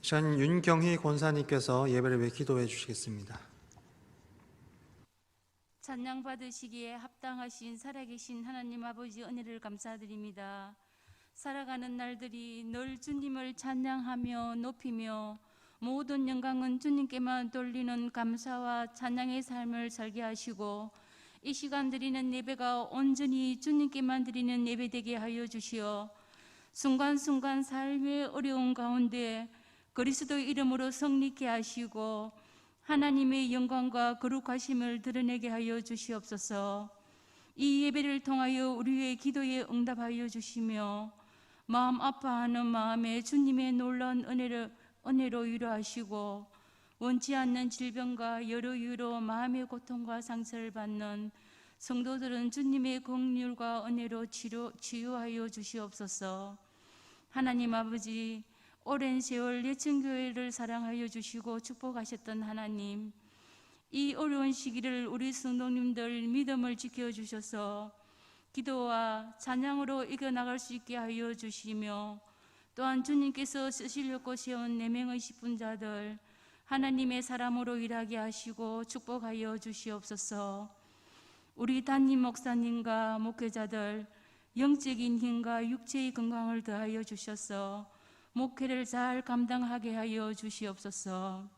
전 윤경희 권사님께서 예배를 위해 기도해 주시겠습니다. 찬양 받으시기에 합당하신 살아계신 하나님 아버지 은혜를 감사드립니다. 살아가는 날들이 늘 주님을 찬양하며 높이며 모든 영광은 주님께만 돌리는 감사와 찬양의 삶을 살게 하시고 이 시간 드리는 예배가 온전히 주님께만 드리는 예배 되게 하여 주시어 순간순간 삶의 어려운 가운데 그리스도 이름으로 성립케 하시고 하나님의 영광과 거룩하심을 드러내게 하여 주시옵소서. 이 예배를 통하여 우리의 기도에 응답하여 주시며 마음 아파하는 마음에 주님의 놀라운 은혜로 위로하시고 원치 않는 질병과 여러 이유로 마음의 고통과 상처를 받는 성도들은 주님의 긍휼과 은혜로 치유하여 주시옵소서. 하나님 아버지, 오랜 세월 예천교회를 사랑하여 주시고 축복하셨던 하나님, 이 어려운 시기를 우리 성도님들 믿음을 지켜주셔서 기도와 찬양으로 이겨나갈 수 있게 하여 주시며 또한 주님께서 쓰시려고 세운 4명의 십분자들 하나님의 사람으로 일하게 하시고 축복하여 주시옵소서. 우리 담임 목사님과 목회자들 영적인 힘과 육체의 건강을 더하여 주셔서 목회를 잘 감당하게 하여 주시옵소서.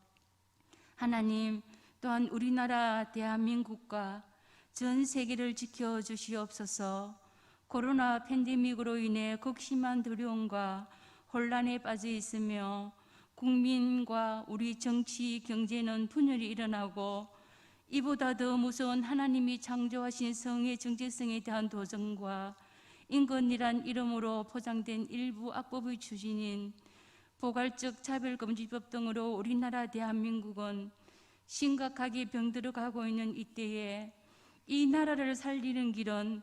하나님, 또한 우리나라 대한민국과 전 세계를 지켜 주시옵소서. 코로나 팬데믹으로 인해 극심한 두려움과 혼란에 빠져 있으며 국민과 우리 정치, 경제는 분열이 일어나고 이보다 더 무서운 하나님이 창조하신 성의 정체성에 대한 도전과 인권이란 이름으로 포장된 일부 악법의 추진인 포괄적 차별금지법 등으로 우리나라 대한민국은 심각하게 병들어가고 있는 이때에 이 나라를 살리는 길은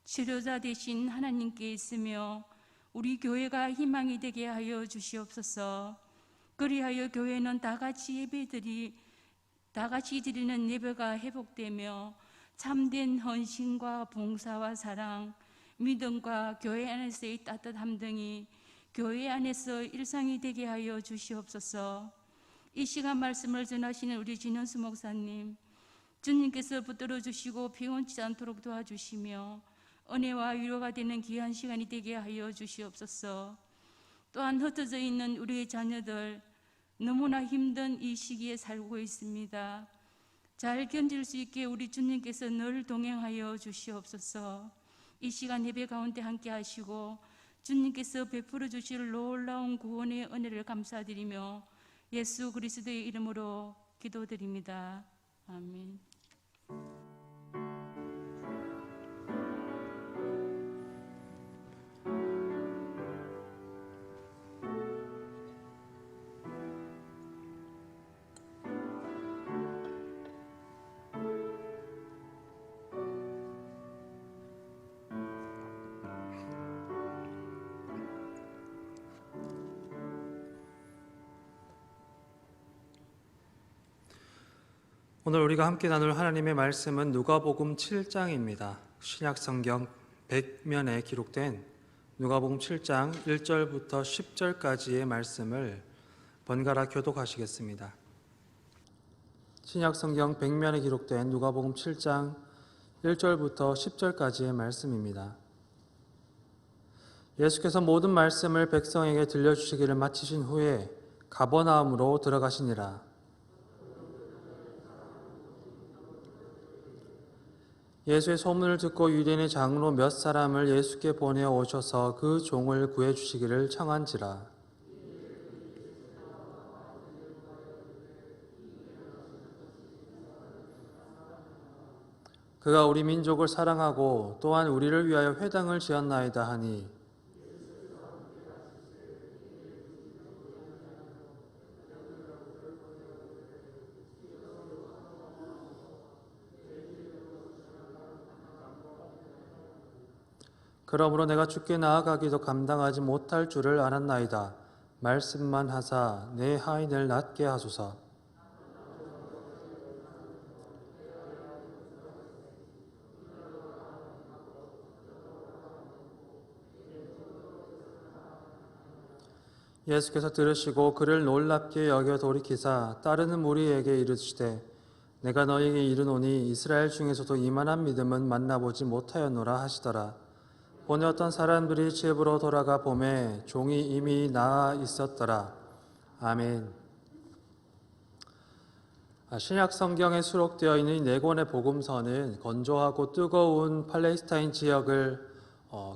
치료자 되신 하나님께 있으며 우리 교회가 희망이 되게 하여 주시옵소서. 그리하여 교회는 다 같이 드리는 예배가 회복되며 참된 헌신과 봉사와 사랑, 믿음과 교회 안에서의 따뜻함 등이 교회 안에서 일상이 되게 하여 주시옵소서. 이 시간 말씀을 전하시는 우리 진현수 목사님, 주님께서 붙들어 주시고 피곤치 않도록 도와주시며 은혜와 위로가 되는 귀한 시간이 되게 하여 주시옵소서. 또한 흩어져 있는 우리의 자녀들 너무나 힘든 이 시기에 살고 있습니다. 잘 견딜 수 있게 우리 주님께서 늘 동행하여 주시옵소서. 이 시간 예배 가운데 함께 하시고 주님께서 베풀어 주실 놀라운 구원의 은혜를 감사드리며 예수 그리스도의 이름으로 기도드립니다. 아멘. 오늘 우리가 함께 나눌 하나님의 말씀은 누가복음 7장입니다. 신약성경 100면에 기록된 누가복음 7장 1절부터 10절까지의 말씀을 번갈아 교독하시겠습니다. 신약성경 100면에 기록된 누가복음 7장 1절부터 10절까지의 말씀입니다. 예수께서 모든 말씀을 백성에게 들려주시기를 마치신 후에 가버나움으로 들어가시니라. 예수의 소문을 듣고 유대인의 장로 몇 사람을 예수께 보내어 오셔서 그 종을 구해주시기를 청한지라. 그가 우리 민족을 사랑하고 또한 우리를 위하여 회당을 지었나이다 하니 그러므로 내가 주께 나아가기도 감당하지 못할 줄을 알았나이다. 말씀만 하사 내 하인을 낫게 하소서. 예수께서 들으시고 그를 놀랍게 여겨 돌이키사 따르는 무리에게 이르시되 내가 너희에게 이르노니 이스라엘 중에서도 이만한 믿음은 만나보지 못하였노라 하시더라. 보내 어떤 사람들이 집으로 돌아가 보매 종이 이미 나아 있었더라. 아멘. 신약 성경에 수록되어 있는 이 네 권의 복음서는 건조하고 뜨거운 팔레스타인 지역을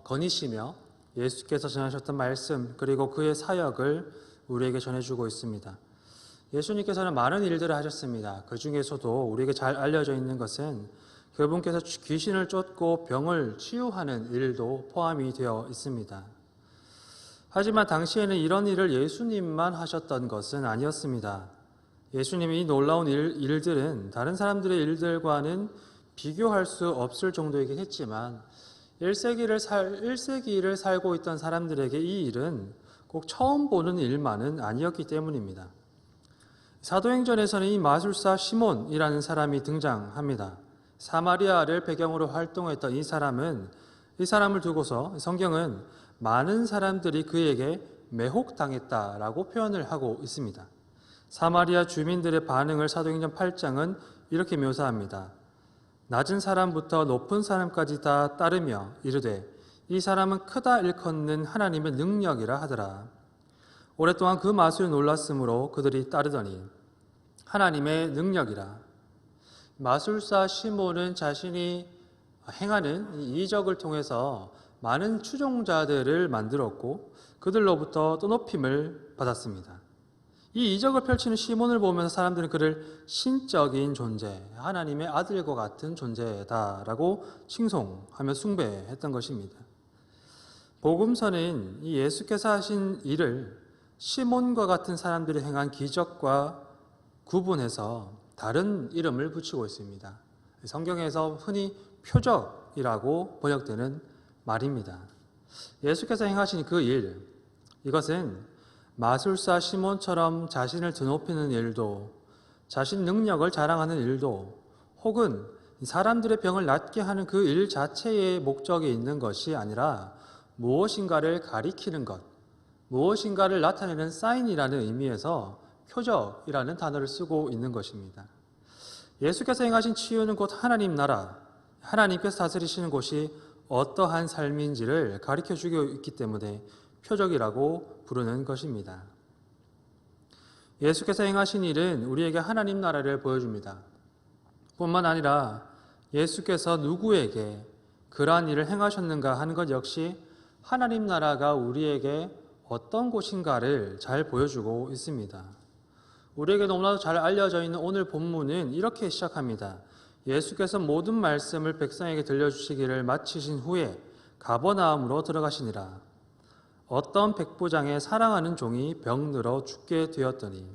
거니시며 예수께서 전하셨던 말씀 그리고 그의 사역을 우리에게 전해주고 있습니다. 예수님께서는 많은 일들을 하셨습니다. 그 중에서도 우리에게 잘 알려져 있는 것은 그분께서 귀신을 쫓고 병을 치유하는 일도 포함이 되어 있습니다. 하지만 당시에는 이런 일을 예수님만 하셨던 것은 아니었습니다. 예수님이 이 놀라운 일들은 다른 사람들의 일들과는 비교할 수 없을 정도이긴 했지만 1세기를 살고 있던 사람들에게 이 일은 꼭 처음 보는 일만은 아니었기 때문입니다. 사도행전에서는 이 마술사 시몬이라는 사람이 등장합니다. 사마리아를 배경으로 활동했던 이 사람을 두고서 성경은 많은 사람들이 그에게 매혹당했다라고 표현을 하고 있습니다. 사마리아 주민들의 반응을 사도행전 8장은 이렇게 묘사합니다. 낮은 사람부터 높은 사람까지 다 따르며 이르되 이 사람은 크다 일컫는 하나님의 능력이라 하더라. 오랫동안 그 마술에 놀랐으므로 그들이 따르더니 하나님의 능력이라. 마술사 시몬은 자신이 행하는 이적을 통해서 많은 추종자들을 만들었고 그들로부터 떠높임을 받았습니다. 이 이적을 펼치는 시몬을 보면서 사람들은 그를 신적인 존재, 하나님의 아들과 같은 존재다라고 칭송하며 숭배했던 것입니다. 복음서는 이 예수께서 하신 일을 시몬과 같은 사람들이 행한 기적과 구분해서 다른 이름을 붙이고 있습니다. 성경에서 흔히 표적이라고 번역되는 말입니다. 예수께서 행하신 그 일, 이것은 마술사 시몬처럼 자신을 드높이는 일도, 자신 능력을 자랑하는 일도, 혹은 사람들의 병을 낫게 하는 그 일 자체의 목적이 있는 것이 아니라 무엇인가를 가리키는 것, 무엇인가를 나타내는 사인이라는 의미에서 표적이라는 단어를 쓰고 있는 것입니다. 예수께서 행하신 치유는 곧 하나님 나라, 하나님께서 다스리시는 곳이 어떠한 삶인지를 가리켜 주고 있기 때문에 표적이라고 부르는 것입니다. 예수께서 행하신 일은 우리에게 하나님 나라를 보여줍니다. 뿐만 아니라 예수께서 누구에게 그러한 일을 행하셨는가 하는 것 역시 하나님 나라가 우리에게 어떤 곳인가를 잘 보여주고 있습니다. 우리에게 너무나도 잘 알려져 있는 오늘 본문은 이렇게 시작합니다. 예수께서 모든 말씀을 백성에게 들려주시기를 마치신 후에 가버나움으로 들어가시니라. 어떤 백부장의 사랑하는 종이 병들어 죽게 되었더니.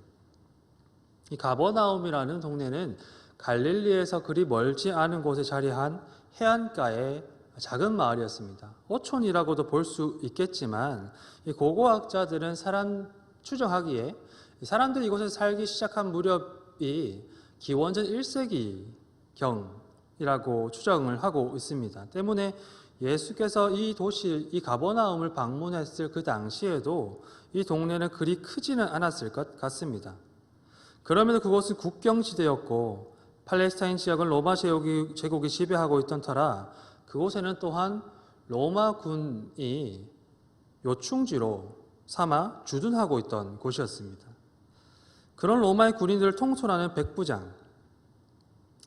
이 가버나움이라는 동네는 갈릴리에서 그리 멀지 않은 곳에 자리한 해안가의 작은 마을이었습니다. 어촌이라고도 볼 수 있겠지만 이 고고학자들은 추정하기에 사람들이 이곳에서 살기 시작한 무렵이 기원전 1세기경이라고 추정을 하고 있습니다. 때문에 예수께서 이 도시, 이 가버나움을 방문했을 그 당시에도 이 동네는 그리 크지는 않았을 것 같습니다. 그럼에도 그곳은 국경지대였고 팔레스타인 지역은 로마 제국이 지배하고 있던 터라 그곳에는 또한 로마군이 요충지로 삼아 주둔하고 있던 곳이었습니다. 그런 로마의 군인들을 통솔하는 백부장,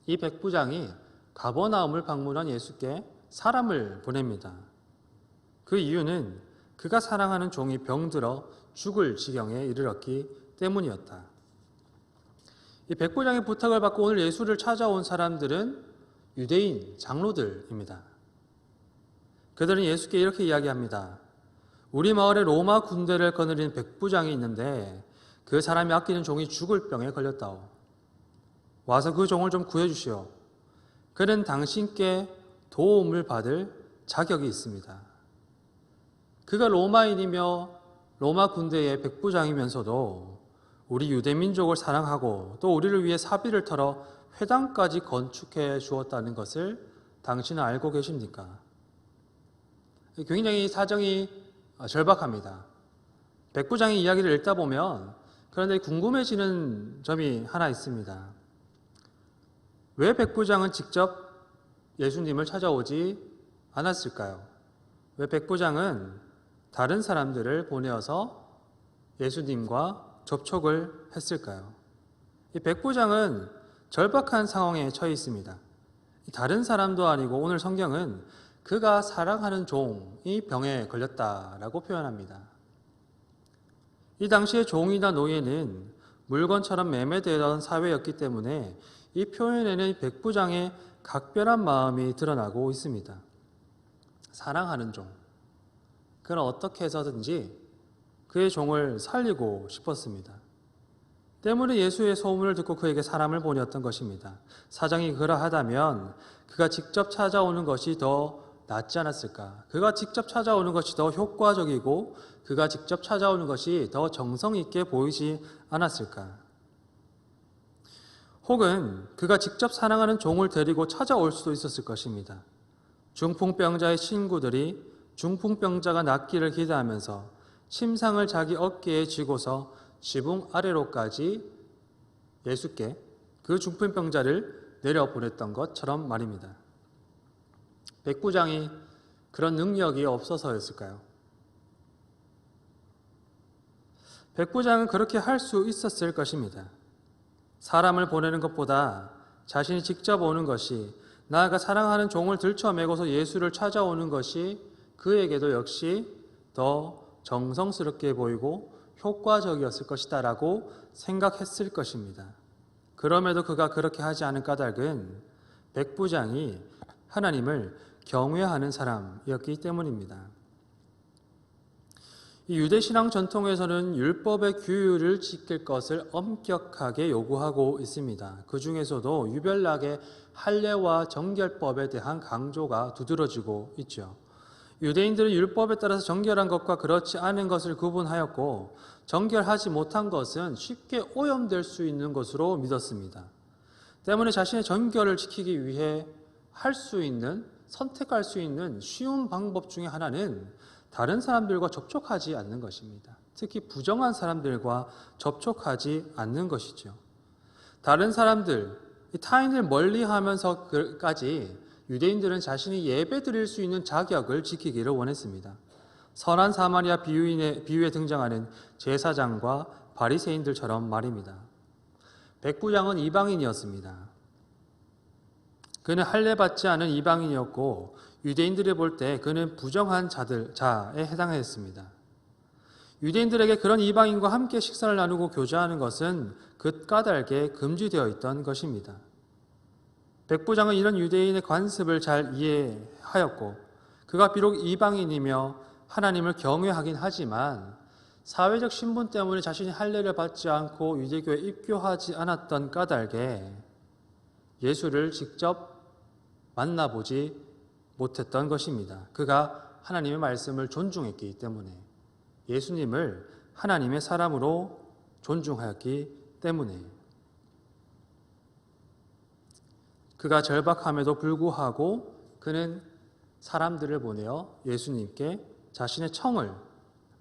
이 백부장이 가버나움을 방문한 예수께 사람을 보냅니다. 그 이유는 그가 사랑하는 종이 병들어 죽을 지경에 이르렀기 때문이었다. 이 백부장의 부탁을 받고 오늘 예수를 찾아온 사람들은 유대인 장로들입니다. 그들은 예수께 이렇게 이야기합니다. 우리 마을에 로마 군대를 거느리는 백부장이 있는데 그 사람이 아끼는 종이 죽을 병에 걸렸다오. 와서 그 종을 좀 구해주시오. 그는 당신께 도움을 받을 자격이 있습니다. 그가 로마인이며 로마 군대의 백부장이면서도 우리 유대민족을 사랑하고 또 우리를 위해 사비를 털어 회당까지 건축해 주었다는 것을 당신은 알고 계십니까? 굉장히 사정이 절박합니다. 백부장의 이야기를 읽다 보면 그런데 궁금해지는 점이 하나 있습니다. 왜 백부장은 직접 예수님을 찾아오지 않았을까요? 왜 백부장은 다른 사람들을 보내어서 예수님과 접촉을 했을까요? 이 백부장은 절박한 상황에 처해 있습니다. 다른 사람도 아니고 오늘 성경은 그가 사랑하는 종이 병에 걸렸다라고 표현합니다. 이 당시의 종이나 노예는 물건처럼 매매되던 사회였기 때문에 이 표현에는 백부장의 각별한 마음이 드러나고 있습니다. 사랑하는 종. 그는 어떻게 해서든지 그의 종을 살리고 싶었습니다. 때문에 예수의 소문을 듣고 그에게 사람을 보냈던 것입니다. 사정이 그러하다면 그가 직접 찾아오는 것이 더 낫지 않았을까? 그가 직접 찾아오는 것이 더 효과적이고 그가 직접 찾아오는 것이 더 정성 있게 보이지 않았을까? 혹은 그가 직접 사랑하는 종을 데리고 찾아올 수도 있었을 것입니다. 중풍병자의 친구들이 중풍병자가 낫기를 기대하면서 침상을 자기 어깨에 쥐고서 지붕 아래로까지 예수께 그 중풍병자를 내려보냈던 것처럼 말입니다. 백부장이 그런 능력이 없어서였을까요? 백부장은 그렇게 할 수 있었을 것입니다. 사람을 보내는 것보다 자신이 직접 오는 것이, 나아가 사랑하는 종을 들쳐매고서 예수를 찾아오는 것이 그에게도 역시 더 정성스럽게 보이고 효과적이었을 것이다 라고 생각했을 것입니다. 그럼에도 그가 그렇게 하지 않은 까닭은 백부장이 하나님을 경외하는 사람이었기 때문입니다. 이 유대신앙 전통에서는 율법의 규율을 지킬 것을 엄격하게 요구하고 있습니다. 그 중에서도 유별나게 할례와 정결법에 대한 강조가 두드러지고 있죠. 유대인들은 율법에 따라서 정결한 것과 그렇지 않은 것을 구분하였고 정결하지 못한 것은 쉽게 오염될 수 있는 것으로 믿었습니다. 때문에 자신의 정결을 지키기 위해 선택할 수 있는 쉬운 방법 중에 하나는 다른 사람들과 접촉하지 않는 것입니다. 특히 부정한 사람들과 접촉하지 않는 것이죠. 다른 사람들, 타인을 멀리하면서까지 유대인들은 자신이 예배 드릴 수 있는 자격을 지키기를 원했습니다. 선한 사마리아 비유에 등장하는 제사장과 바리새인들처럼 말입니다. 백부장은 이방인이었습니다. 그는 할례받지 않은 이방인이었고 유대인들이 볼 때 그는 부정한 자에 해당했습니다. 유대인들에게 그런 이방인과 함께 식사를 나누고 교제하는 것은 그 까닭에 금지되어 있던 것입니다. 백부장은 이런 유대인의 관습을 잘 이해하였고 그가 비록 이방인이며 하나님을 경외하긴 하지만 사회적 신분 때문에 자신이 할례를 받지 않고 유대교에 입교하지 않았던 까닭에 예수를 직접 만나보지 못했던 것입니다. 그가 하나님의 말씀을 존중했기 때문에, 예수님을 하나님의 사람으로 존중하였기 때문에, 그가 절박함에도 불구하고 그는 사람들을 보내어 예수님께 자신의 청을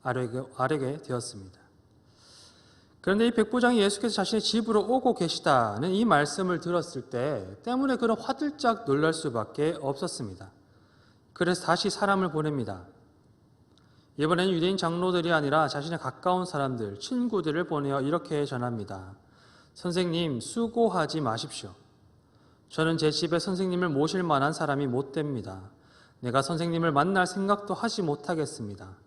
아뢰게 되었습니다. 그런데 이 백부장이 예수께서 자신의 집으로 오고 계시다는 이 말씀을 들었을 때 때문에 그는 화들짝 놀랄 수밖에 없었습니다. 그래서 다시 사람을 보냅니다. 이번에는 유대인 장로들이 아니라 자신의 가까운 사람들, 친구들을 보내어 이렇게 전합니다. 선생님, 수고하지 마십시오. 저는 제 집에 선생님을 모실 만한 사람이 못 됩니다. 내가 선생님을 만날 생각도 하지 못하겠습니다.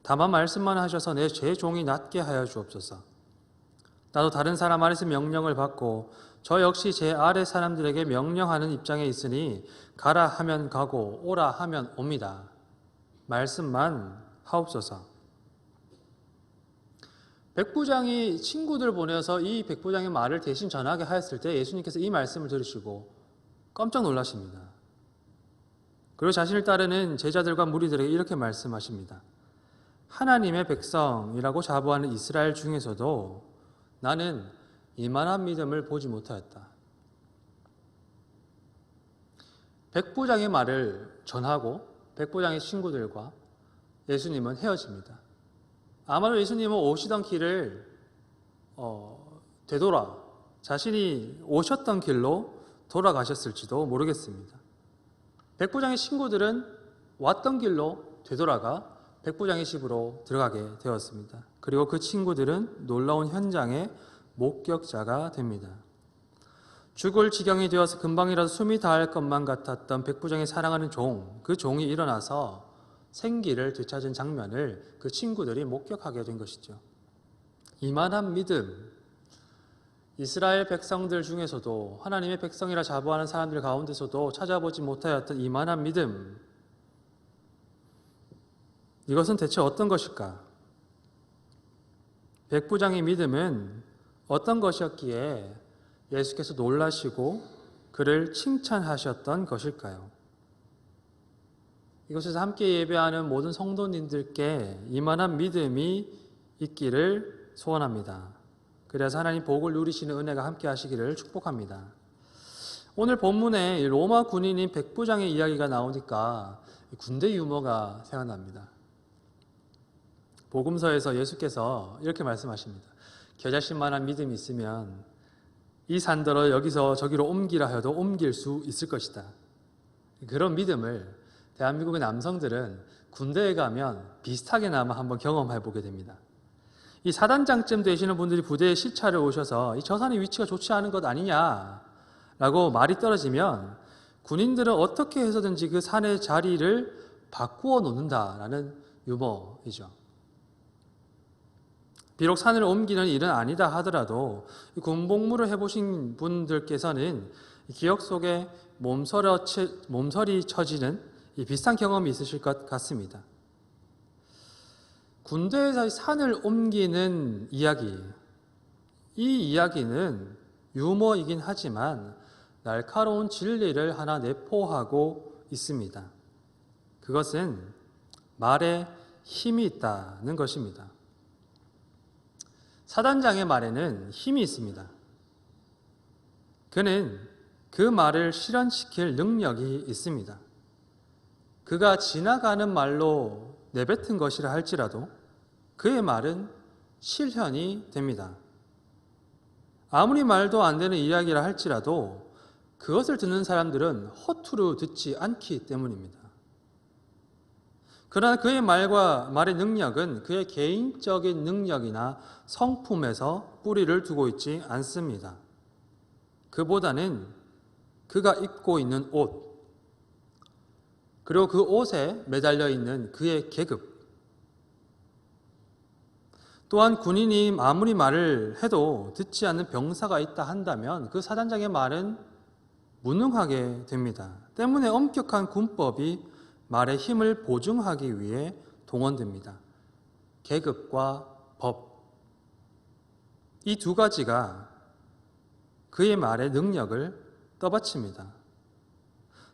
다만 말씀만 하셔서 제 종이 낫게 하여 주옵소서. 나도 다른 사람 아래서 명령을 받고 저 역시 제 아래 사람들에게 명령하는 입장에 있으니 가라 하면 가고 오라 하면 옵니다. 말씀만 하옵소서. 백부장이 친구들 보내서 이 백부장의 말을 대신 전하게 하였을 때 예수님께서 이 말씀을 들으시고 깜짝 놀라십니다. 그리고 자신을 따르는 제자들과 무리들에게 이렇게 말씀하십니다. 하나님의 백성이라고 자부하는 이스라엘 중에서도 나는 이만한 믿음을 보지 못하였다. 백부장의 말을 전하고 백부장의 친구들과 예수님은 헤어집니다. 아마도 예수님은 오시던 길을 되돌아 자신이 오셨던 길로 돌아가셨을지도 모르겠습니다. 백부장의 친구들은 왔던 길로 되돌아가 백부장의 집으로 들어가게 되었습니다. 그리고 그 친구들은 놀라운 현장의 목격자가 됩니다. 죽을 지경이 되어서 금방이라도 숨이 다할 것만 같았던 백부장이 사랑하는 그 종이 일어나서 생기를 되찾은 장면을 그 친구들이 목격하게 된 것이죠. 이만한 믿음, 이스라엘 백성들 중에서도 하나님의 백성이라 자부하는 사람들 가운데서도 찾아보지 못하였던 이만한 믿음, 이것은 대체 어떤 것일까? 백부장의 믿음은 어떤 것이었기에 예수께서 놀라시고 그를 칭찬하셨던 것일까요? 이곳에서 함께 예배하는 모든 성도님들께 이만한 믿음이 있기를 소원합니다. 그래서 하나님 복을 누리시는 은혜가 함께 하시기를 축복합니다. 오늘 본문에 로마 군인인 백부장의 이야기가 나오니까 군대 유머가 생각납니다. 복음서에서 예수께서 이렇게 말씀하십니다. 겨자씨만한 믿음이 있으면 이 산더러 여기서 저기로 옮기라 해도 옮길 수 있을 것이다. 그런 믿음을 대한민국의 남성들은 군대에 가면 비슷하게나마 한번 경험해 보게 됩니다. 이 사단장쯤 되시는 분들이 부대에 시찰을 오셔서 저 산의 위치가 좋지 않은 것 아니냐라고 말이 떨어지면 군인들은 어떻게 해서든지 그 산의 자리를 바꾸어 놓는다라는 유머이죠. 비록 산을 옮기는 일은 아니다 하더라도 군복무를 해보신 분들께서는 기억 속에 몸서리 쳐지는 비슷한 경험이 있으실 것 같습니다. 군대에서 산을 옮기는 이야기, 이 이야기는 유머이긴 하지만 날카로운 진리를 하나 내포하고 있습니다. 그것은 말에 힘이 있다는 것입니다. 사단장의 말에는 힘이 있습니다. 그는 그 말을 실현시킬 능력이 있습니다. 그가 지나가는 말로 내뱉은 것이라 할지라도 그의 말은 실현이 됩니다. 아무리 말도 안 되는 이야기라 할지라도 그것을 듣는 사람들은 허투루 듣지 않기 때문입니다. 그러나 그의 말의 능력은 그의 개인적인 능력이나 성품에서 뿌리를 두고 있지 않습니다. 그보다는 그가 입고 있는 옷, 그리고 그 옷에 매달려 있는 그의 계급, 또한 군인이 아무리 말을 해도 듣지 않는 병사가 있다 한다면 그 사단장의 말은 무능하게 됩니다. 때문에 엄격한 군법이 말의 힘을 보증하기 위해 동원됩니다. 계급과 법, 이 두 가지가 그의 말의 능력을 떠받칩니다.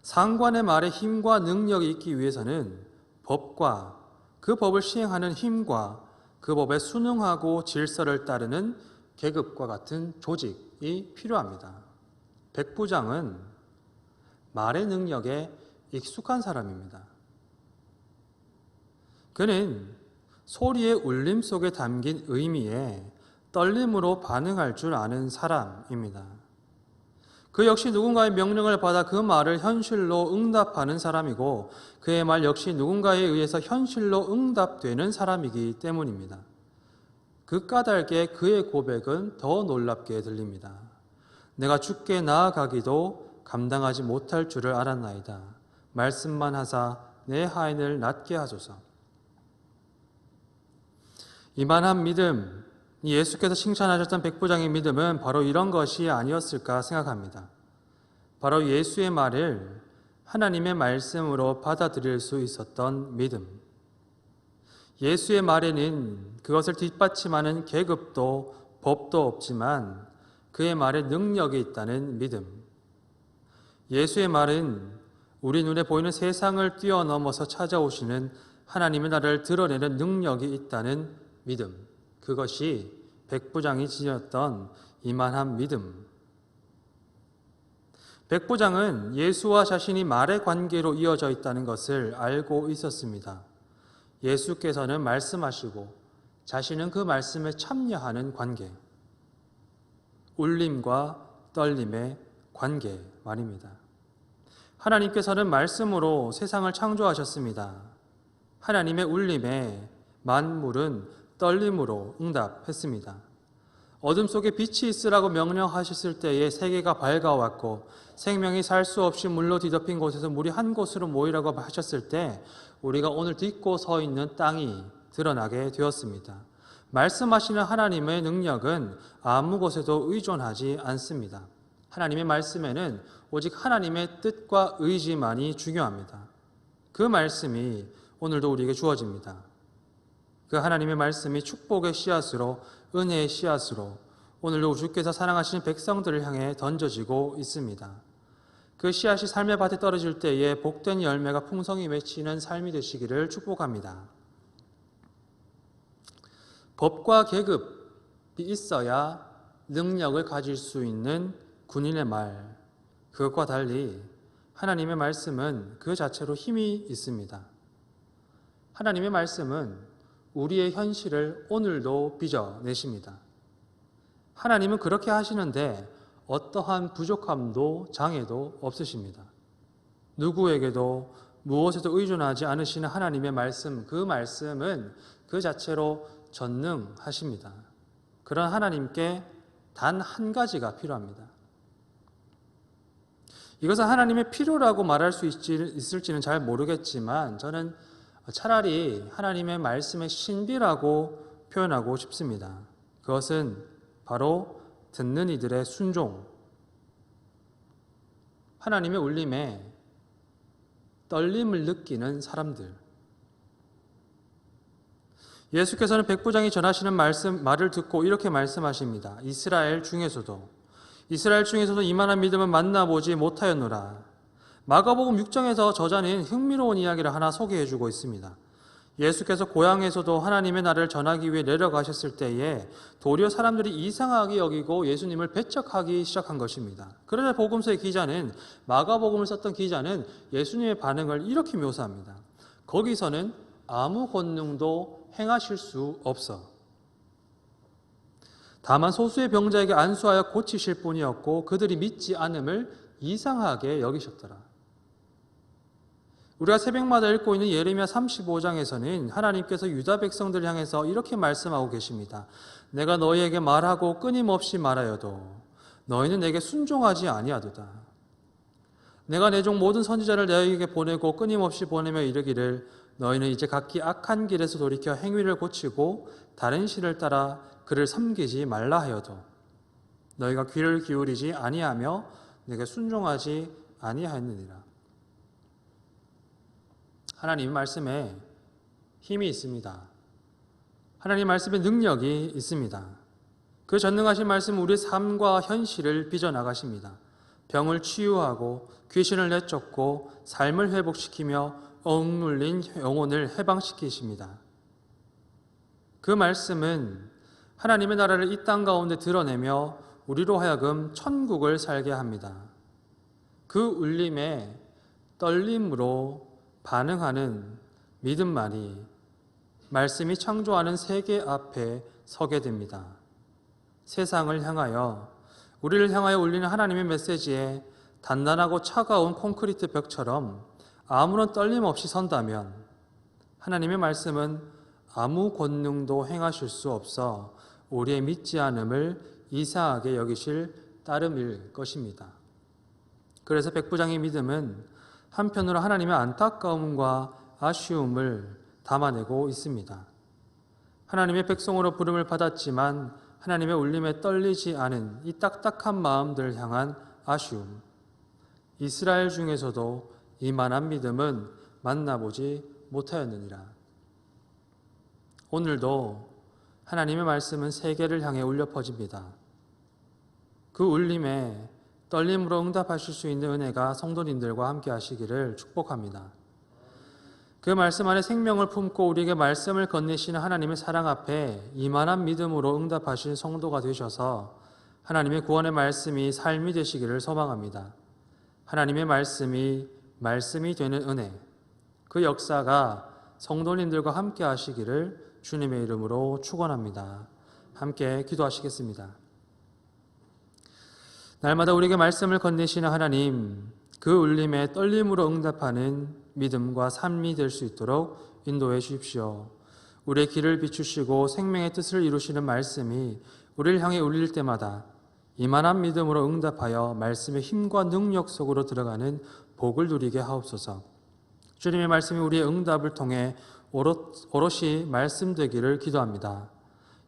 상관의 말에 힘과 능력이 있기 위해서는 법과 그 법을 시행하는 힘과 그 법에 순응하고 질서를 따르는 계급과 같은 조직이 필요합니다. 백부장은 말의 능력에 익숙한 사람입니다. 그는 소리의 울림 속에 담긴 의미에 떨림으로 반응할 줄 아는 사람입니다. 그 역시 누군가의 명령을 받아 그 말을 현실로 응답하는 사람이고 그의 말 역시 누군가에 의해서 현실로 응답되는 사람이기 때문입니다. 그 까닭에 그의 고백은 더 놀랍게 들립니다. 내가 주께 나아가기도 감당하지 못할 줄을 알았나이다. 말씀만 하사 내 하인을 낫게 하소서. 이만한 믿음, 예수께서 칭찬하셨던 백부장의 믿음은 바로 이런 것이 아니었을까 생각합니다. 바로 예수의 말을 하나님의 말씀으로 받아들일 수 있었던 믿음. 예수의 말에는 그것을 뒷받침하는 계급도 법도 없지만 그의 말에 능력이 있다는 믿음. 예수의 말은 우리 눈에 보이는 세상을 뛰어넘어서 찾아오시는 하나님의 나라를 드러내는 능력이 있다는 믿음. 그것이 백부장이 지녔던 이만한 믿음. 백부장은 예수와 자신이 말의 관계로 이어져 있다는 것을 알고 있었습니다. 예수께서는 말씀하시고 자신은 그 말씀에 참여하는 관계, 울림과 떨림의 관계 말입니다. 하나님께서는 말씀으로 세상을 창조하셨습니다. 하나님의 울림에 만물은 떨림으로 응답했습니다. 어둠 속에 빛이 있으라고 명령하셨을 때에 세계가 밝아왔고, 생명이 살 수 없이 물로 뒤덮인 곳에서 물이 한 곳으로 모이라고 하셨을 때 우리가 오늘 딛고 서 있는 땅이 드러나게 되었습니다. 말씀하시는 하나님의 능력은 아무 곳에도 의존하지 않습니다. 하나님의 말씀에는 오직 하나님의 뜻과 의지만이 중요합니다. 그 말씀이 오늘도 우리에게 주어집니다. 그 하나님의 말씀이 축복의 씨앗으로, 은혜의 씨앗으로 오늘도 주께서 사랑하시는 백성들을 향해 던져지고 있습니다. 그 씨앗이 삶의 밭에 떨어질 때에 복된 열매가 풍성히 맺히는 삶이 되시기를 축복합니다. 법과 계급이 있어야 능력을 가질 수 있는 군인의 말, 그것과 달리 하나님의 말씀은 그 자체로 힘이 있습니다. 하나님의 말씀은 우리의 현실을 오늘도 빚어내십니다. 하나님은 그렇게 하시는데 어떠한 부족함도 장애도 없으십니다. 누구에게도 무엇에도 의존하지 않으시는 하나님의 말씀, 그 말씀은 그 자체로 전능하십니다. 그런 하나님께 단 한 가지가 필요합니다. 이것은 하나님의 필요라고 말할 수 있을지는 잘 모르겠지만 저는 차라리 하나님의 말씀의 신비라고 표현하고 싶습니다. 그것은 바로 듣는 이들의 순종, 하나님의 울림에 떨림을 느끼는 사람들. 예수께서는 백부장이 전하시는 말을 듣고 이렇게 말씀하십니다. 이스라엘 중에서도 이만한 믿음은 만나보지 못하였노라. 마가복음 6장에서 저자는 흥미로운 이야기를 하나 소개해주고 있습니다. 예수께서 고향에서도 하나님의 나라를 전하기 위해 내려가셨을 때에 도리어 사람들이 이상하게 여기고 예수님을 배척하기 시작한 것입니다. 그러자 복음서의 기자는, 마가복음을 썼던 기자는 예수님의 반응을 이렇게 묘사합니다. 거기서는 아무 권능도 행하실 수 없어. 다만 소수의 병자에게 안수하여 고치실 뿐이었고 그들이 믿지 않음을 이상하게 여기셨더라. 우리가 새벽마다 읽고 있는 예레미야 35장에서는 하나님께서 유다 백성들을 향해서 이렇게 말씀하고 계십니다. 내가 너희에게 말하고 끊임없이 말하여도 너희는 내게 순종하지 아니하도다. 내가 내 종 모든 선지자를 너희에게 보내고 끊임없이 보내며 이르기를 너희는 이제 각기 악한 길에서 돌이켜 행위를 고치고 다른 신을 따라 그를 섬기지 말라 하여도 너희가 귀를 기울이지 아니하며 내게 순종하지 아니하였느니라. 하나님 말씀에 힘이 있습니다. 하나님 말씀에 능력이 있습니다. 그 전능하신 말씀은 우리의 삶과 현실을 빚어나가십니다. 병을 치유하고 귀신을 내쫓고 삶을 회복시키며 억눌린 영혼을 해방시키십니다. 그 말씀은 하나님의 나라를 이 땅 가운데 드러내며 우리로 하여금 천국을 살게 합니다. 그 울림에 떨림으로 반응하는 믿음만이 말씀이 창조하는 세계 앞에 서게 됩니다. 세상을 향하여, 우리를 향하여 울리는 하나님의 메시지에 단단하고 차가운 콘크리트 벽처럼 아무런 떨림 없이 선다면 하나님의 말씀은 아무 권능도 행하실 수 없어 우리의 믿지 않음을 이상하게 여기실 따름일 것입니다. 그래서 백부장의 믿음은 한편으로 하나님의 안타까움과 아쉬움을 담아내고 있습니다. 하나님의 백성으로 부름을 받았지만 하나님의 울림에 떨리지 않은 이 딱딱한 마음들을 향한 아쉬움. 이스라엘 중에서도 이만한 믿음은 만나보지 못하였느니라. 오늘도 하나님의 말씀은 세계를 향해 울려 퍼집니다. 그 울림에 떨림으로 응답하실 수 있는 은혜가 성도님들과 함께 하시기를 축복합니다. 그 말씀 안에 생명을 품고 우리에게 말씀을 건네시는 하나님의 사랑 앞에 이만한 믿음으로 응답하신 성도가 되셔서 하나님의 구원의 말씀이 삶이 되시기를 소망합니다. 하나님의 말씀이 되는 은혜, 그 역사가 성도님들과 함께 하시기를 주님의 이름으로 축원합니다. 함께 기도하시겠습니다. 날마다 우리에게 말씀을 건네시는 하나님, 그 울림에 떨림으로 응답하는 믿음과 삶이 될 수 있도록 인도해 주십시오. 우리의 길을 비추시고 생명의 뜻을 이루시는 말씀이 우리를 향해 울릴 때마다 이만한 믿음으로 응답하여 말씀의 힘과 능력 속으로 들어가는 복을 누리게 하옵소서. 주님의 말씀이 우리의 응답을 통해 오롯이 말씀되기를 기도합니다.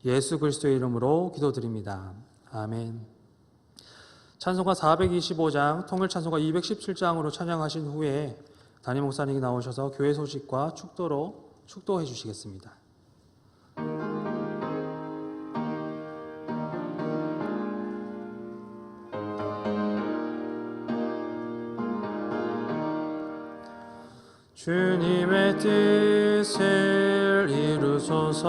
예수 그리스도의 이름으로 기도드립니다. 아멘. 찬송가 425장, 통일 찬송가 217장으로 찬양하신 후에 담임 목사님이 나오셔서 교회 소식과 축도로 축도해 주시겠습니다. 주님의 뜻을 이루소서.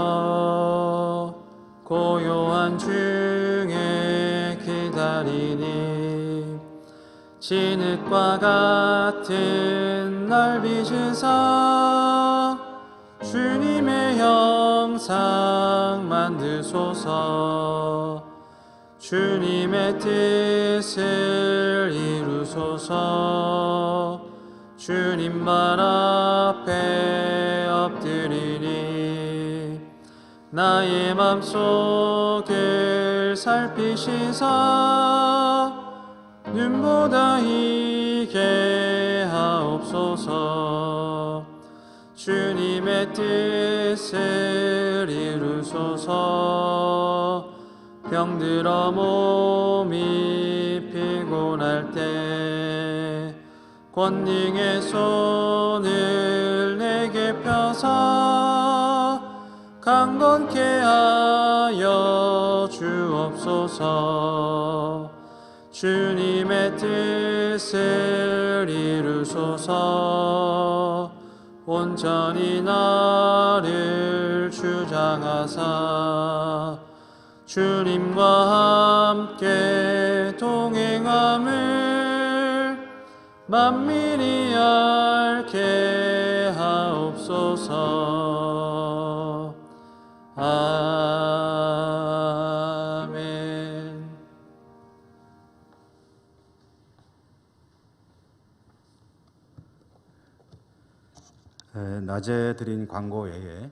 고요한 중에 기다리니 진흙과 같은 날 빚으사 주님의 형상 만드소서. 주님의 뜻을 이루소서. 주님만 앞에 엎드리니 나의 맘속을 살피시사 눈보다 희게 하옵소서. 주님의 뜻을 이루소서. 병들어 몸이 피곤할 때 권능의 손을 내게 펴사 강건케 하여 주옵소서. 주님의 뜻을 이루소서. 온전히 나를 주장하사 주님과 함께 동행함을 만민이 알게 하옵소서. 아멘. 낮에 드린 광고 외에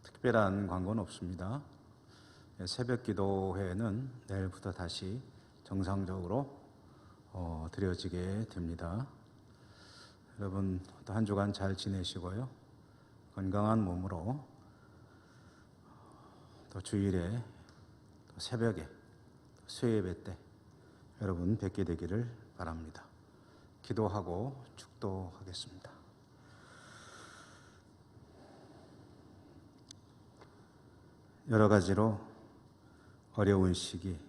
특별한 광고는 없습니다. 새벽 기도회는 내일부터 다시 정상적으로 드려지게 됩니다. 여러분 또 한 주간 잘 지내시고요. 건강한 몸으로 또 주일에 또 새벽에 또 수요예배 때 여러분 뵙게 되기를 바랍니다. 기도하고 축도하겠습니다. 여러 가지로 어려운 시기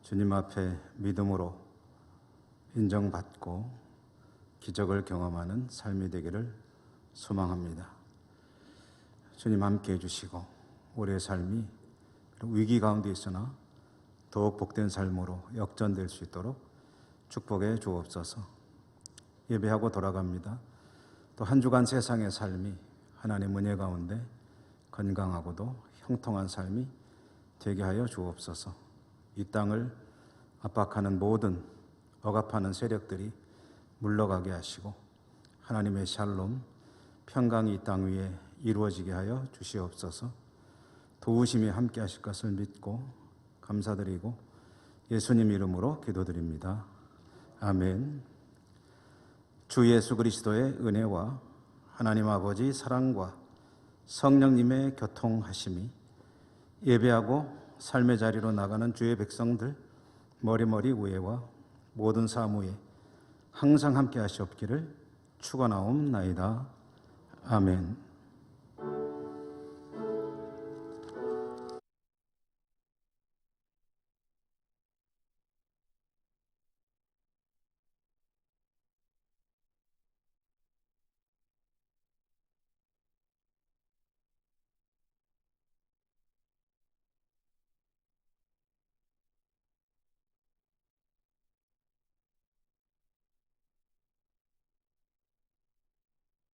주님 앞에 믿음으로 인정받고 기적을 경험하는 삶이 되기를 소망합니다. 주님 함께 해주시고 우리의 삶이 위기 가운데 있으나 더욱 복된 삶으로 역전될 수 있도록 축복해 주옵소서. 예배하고 돌아갑니다. 또 한 주간 세상의 삶이 하나님 은혜 가운데 건강하고도 형통한 삶이 되게 하여 주옵소서. 이 땅을 압박하는 모든 억압하는 세력들이 물러가게 하시고 하나님의 샬롬, 평강이 이 땅 위에 이루어지게 하여 주시옵소서. 도우심이 함께 하실 것을 믿고 감사드리고 예수님 이름으로 기도드립니다. 아멘. 주 예수 그리스도의 은혜와 하나님 아버지 사랑과 성령님의 교통하심이 예배하고 삶의 자리로 나가는 주의 백성들 머리머리 우애와 모든 사무에 항상 함께 하시옵기를 축원하옵나이다. 아멘.